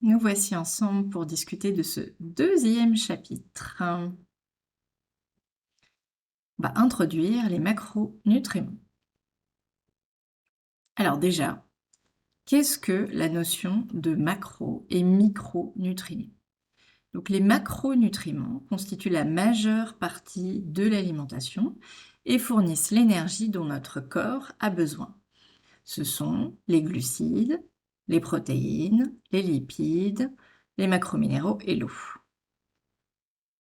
Nous voici ensemble pour discuter de ce deuxième chapitre. On va introduire les macronutriments. Alors déjà, qu'est-ce que la notion de macro et micronutriments? Donc les macronutriments constituent la majeure partie de l'alimentation et fournissent l'énergie dont notre corps a besoin. Ce sont les glucides, les protéines, les lipides, les macrominéraux et l'eau.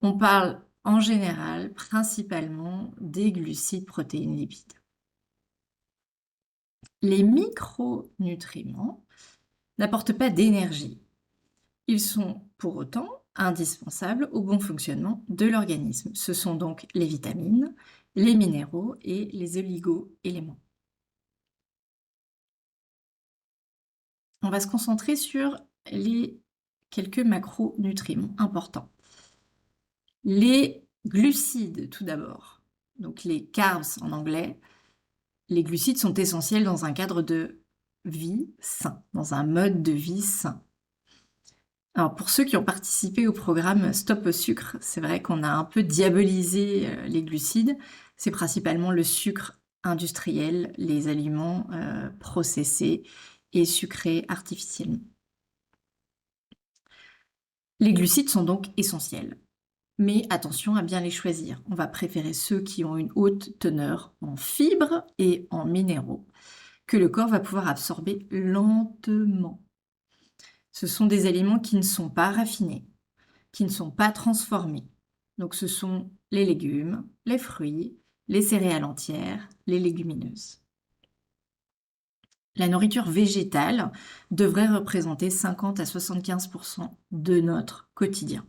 On parle en général principalement des glucides, protéines, lipides. Les micronutriments n'apportent pas d'énergie. Ils sont pour autant indispensables au bon fonctionnement de l'organisme. Ce sont donc les vitamines, les minéraux et les oligo-éléments. On va se concentrer sur les quelques macronutriments importants. Les glucides, tout d'abord, donc les carbs en anglais. Les glucides sont essentiels dans un cadre de vie sain, dans un mode de vie sain. Alors pour ceux qui ont participé au programme Stop au sucre, c'est vrai qu'on a un peu diabolisé les glucides. C'est principalement le sucre industriel, les aliments processés et sucrés artificiellement. Les glucides sont donc essentiels. Mais attention à bien les choisir. On va préférer ceux qui ont une haute teneur en fibres et en minéraux, que le corps va pouvoir absorber lentement. Ce sont des aliments qui ne sont pas raffinés, qui ne sont pas transformés. Donc ce sont les légumes, les fruits, les céréales entières, les légumineuses. La nourriture végétale devrait représenter 50 à 75% de notre quotidien.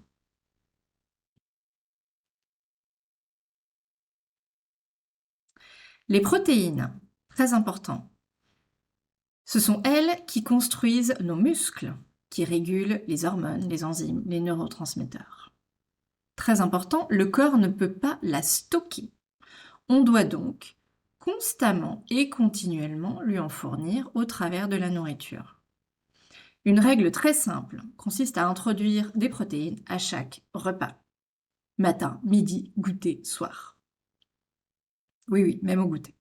Les protéines, très important. Ce sont elles qui construisent nos muscles, qui régulent les hormones, les enzymes, les neurotransmetteurs. Très important, le corps ne peut pas la stocker. On doit donc constamment et continuellement lui en fournir au travers de la nourriture. Une règle très simple consiste à introduire des protéines à chaque repas. Matin, midi, goûter, soir. Oui, même au goûter.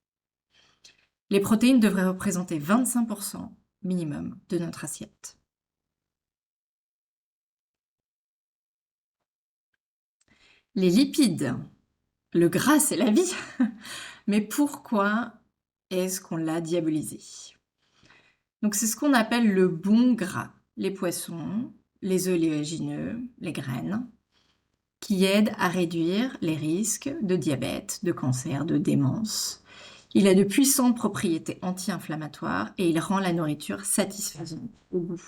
Les protéines devraient représenter 25% minimum de notre assiette. Les lipides. Le gras, c'est la vie. Mais pourquoi est-ce qu'on l'a diabolisé? Donc c'est ce qu'on appelle le bon gras. Les poissons, les oléagineux, les graines, qui aident à réduire les risques de diabète, de cancer, de démence. Il a de puissantes propriétés anti-inflammatoires et il rend la nourriture satisfaisante au goût.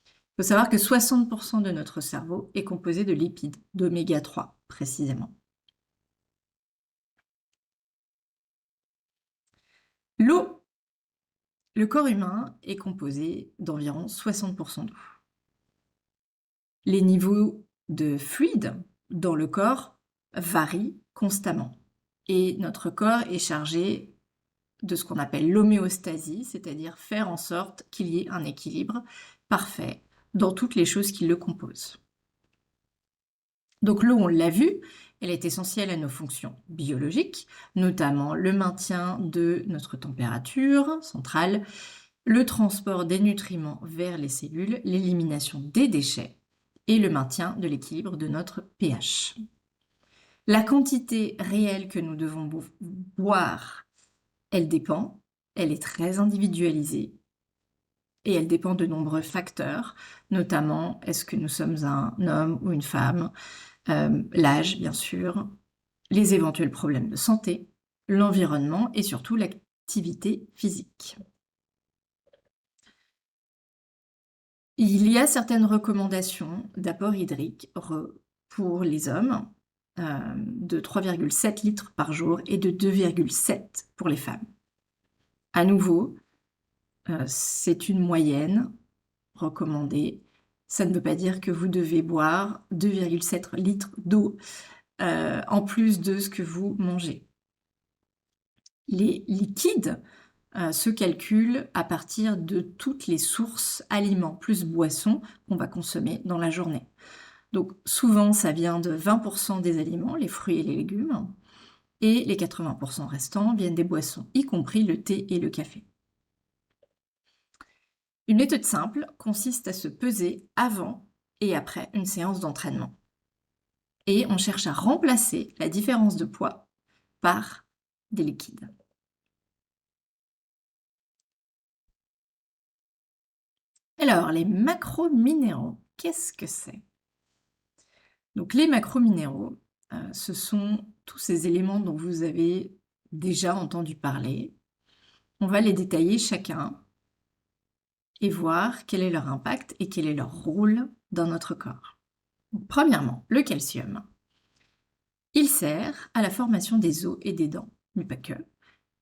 Il faut savoir que 60% de notre cerveau est composé de lipides, d'oméga 3 précisément. L'eau. Le corps humain est composé d'environ 60% d'eau. Les niveaux de fluide dans le corps varient constamment. Et notre corps est chargé de ce qu'on appelle l'homéostasie, c'est-à-dire faire en sorte qu'il y ait un équilibre parfait dans toutes les choses qui le composent. Donc l'eau, on l'a vu, elle est essentielle à nos fonctions biologiques, notamment le maintien de notre température centrale, le transport des nutriments vers les cellules, l'élimination des déchets et le maintien de l'équilibre de notre pH. La quantité réelle que nous devons boire, elle dépend, elle est très individualisée et elle dépend de nombreux facteurs, notamment est-ce que nous sommes un homme ou une femme, l'âge bien sûr, les éventuels problèmes de santé, l'environnement et surtout l'activité physique. Il y a certaines recommandations d'apport hydrique pour les hommes de 3,7 litres par jour et de 2,7 pour les femmes. À nouveau, c'est une moyenne recommandée. Ça ne veut pas dire que vous devez boire 2,7 litres d'eau en plus de ce que vous mangez. Les liquides se calcule à partir de toutes les sources aliments plus boissons qu'on va consommer dans la journée. Donc souvent, ça vient de 20% des aliments, les fruits et les légumes, et les 80% restants viennent des boissons, y compris le thé et le café. Une méthode simple consiste à se peser avant et après une séance d'entraînement. Et on cherche à remplacer la différence de poids par des liquides. Alors, les macrominéraux, qu'est-ce que c'est? Donc, les macrominéraux, ce sont tous ces éléments dont vous avez déjà entendu parler. On va les détailler chacun et voir quel est leur impact et quel est leur rôle dans notre corps. Donc, premièrement, le calcium. Il sert à la formation des os et des dents, mais pas que,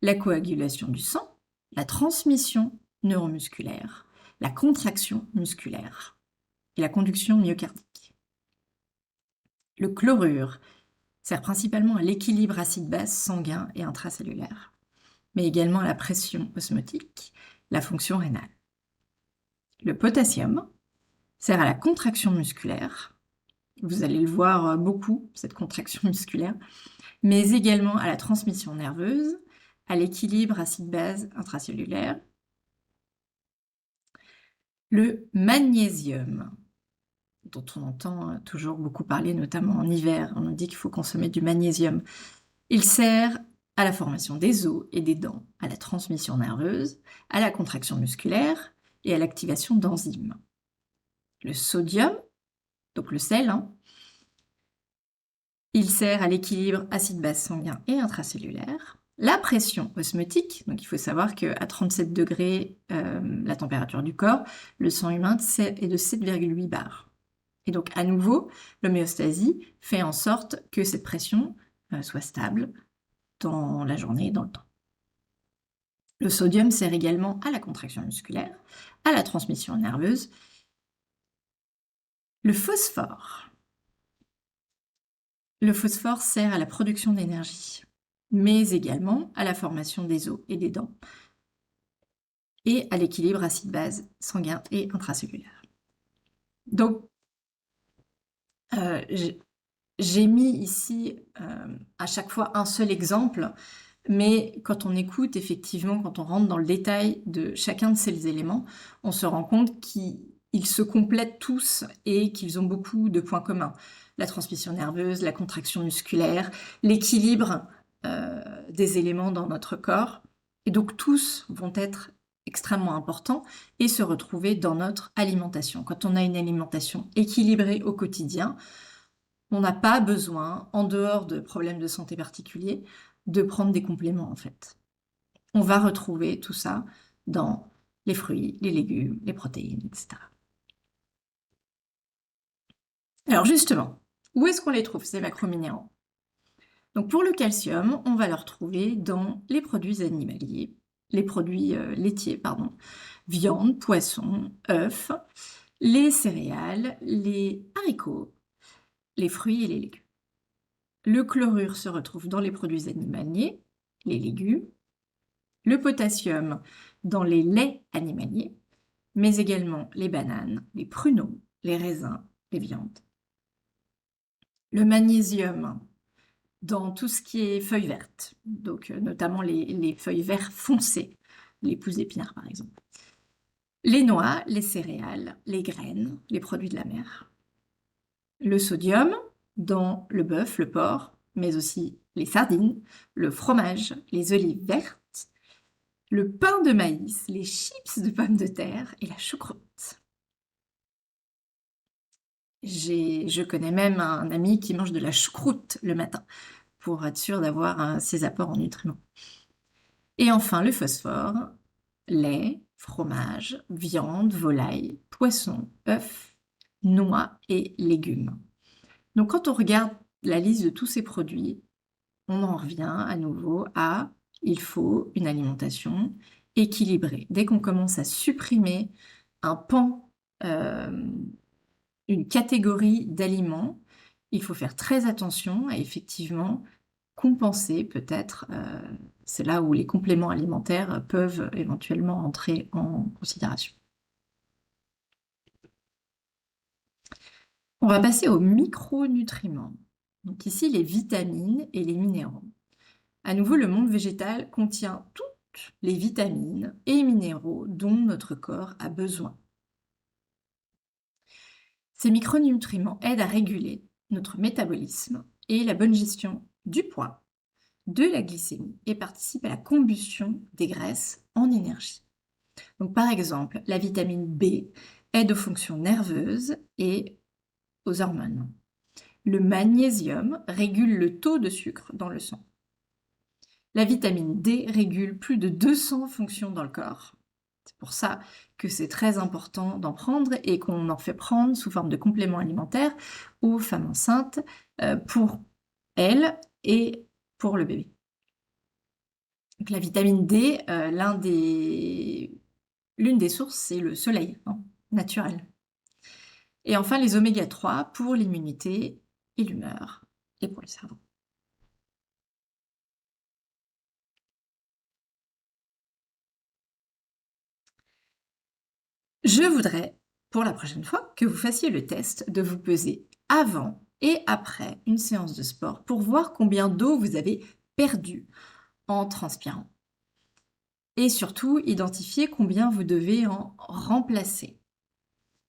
la coagulation du sang, la transmission neuromusculaire, la contraction musculaire et la conduction myocardique. Le chlorure sert principalement à l'équilibre acide-base sanguin et intracellulaire, mais également à la pression osmotique, la fonction rénale. Le potassium sert à la contraction musculaire, vous allez le voir beaucoup, cette contraction musculaire, mais également à la transmission nerveuse, à l'équilibre acide-base intracellulaire. Le magnésium, dont on entend toujours beaucoup parler, notamment en hiver, on nous dit qu'il faut consommer du magnésium. Il sert à la formation des os et des dents, à la transmission nerveuse, à la contraction musculaire et à l'activation d'enzymes. Le sodium, donc le sel, il sert à l'équilibre acide-base sanguin et intracellulaire. La pression osmotique, donc il faut savoir qu'à 37 degrés, la température du corps, le sang humain est de 7,8 bars. Et donc à nouveau, l'homéostasie fait en sorte que cette pression soit stable dans la journée et dans le temps. Le sodium sert également à la contraction musculaire, à la transmission nerveuse. Le phosphore. Le phosphore sert à la production d'énergie, mais également à la formation des os et des dents, et à l'équilibre acide-base sanguin et intracellulaire. Donc, j'ai mis ici à chaque fois un seul exemple, mais quand on écoute, effectivement, quand on rentre dans le détail de chacun de ces éléments, on se rend compte qu'ils se complètent tous et qu'ils ont beaucoup de points communs. La transmission nerveuse, la contraction musculaire, l'équilibre des éléments dans notre corps. Et donc tous vont être extrêmement importants et se retrouver dans notre alimentation. Quand on a une alimentation équilibrée au quotidien, on n'a pas besoin, en dehors de problèmes de santé particuliers, de prendre des compléments en fait. On va retrouver tout ça dans les fruits, les légumes, les protéines, etc. Alors justement, où est-ce qu'on les trouve ces macrominéraux? Donc pour le calcium, on va le retrouver dans les produits animaliers, les produits laitiers, pardon, viande, poisson, œufs, les céréales, les haricots, les fruits et les légumes. Le chlorure se retrouve dans les produits animaliers, les légumes, le potassium dans les laits animaliers, mais également les bananes, les pruneaux, les raisins, les viandes. Le magnésium dans tout ce qui est feuilles vertes, donc notamment les feuilles vertes foncées, les pousses d'épinards par exemple. Les noix, les céréales, les graines, les produits de la mer. Le sodium dans le bœuf, le porc, mais aussi les sardines, le fromage, les olives vertes, le pain de maïs, les chips de pommes de terre et la choucroute. Je connais même un ami qui mange de la choucroute le matin pour être sûr d'avoir ses apports en nutriments. Et enfin, le phosphore, lait, fromage, viande, volaille, poisson, œufs, noix et légumes. Donc quand on regarde la liste de tous ces produits, on en revient à nouveau à il faut une alimentation équilibrée. Dès qu'on commence à supprimer un pan, une catégorie d'aliments, il faut faire très attention à effectivement compenser peut-être, c'est là où les compléments alimentaires peuvent éventuellement entrer en considération. On va passer aux micronutriments. Donc ici, les vitamines et les minéraux. À nouveau, le monde végétal contient toutes les vitamines et minéraux dont notre corps a besoin. Ces micronutriments aident à réguler notre métabolisme et la bonne gestion du poids, de la glycémie et participent à la combustion des graisses en énergie. Donc, par exemple, la vitamine B aide aux fonctions nerveuses et aux hormones. Le magnésium régule le taux de sucre dans le sang. La vitamine D régule plus de 200 fonctions dans le corps. C'est pour ça que c'est très important d'en prendre et qu'on en fait prendre sous forme de complément alimentaire aux femmes enceintes pour elles et pour le bébé. Donc la vitamine D, l'une des sources, c'est le soleil, naturel. Et enfin, les oméga 3 pour l'immunité et l'humeur et pour le cerveau. Je voudrais, pour la prochaine fois, que vous fassiez le test de vous peser avant et après une séance de sport pour voir combien d'eau vous avez perdu en transpirant. Et surtout, identifier combien vous devez en remplacer.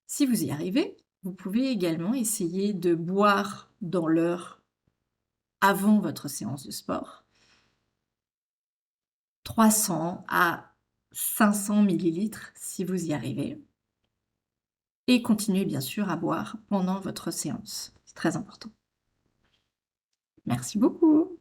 Si vous y arrivez, vous pouvez également essayer de boire dans l'heure avant votre séance de sport 300 à 500 millilitres si vous y arrivez. Et continuez bien sûr à boire pendant votre séance. C'est très important. Merci beaucoup.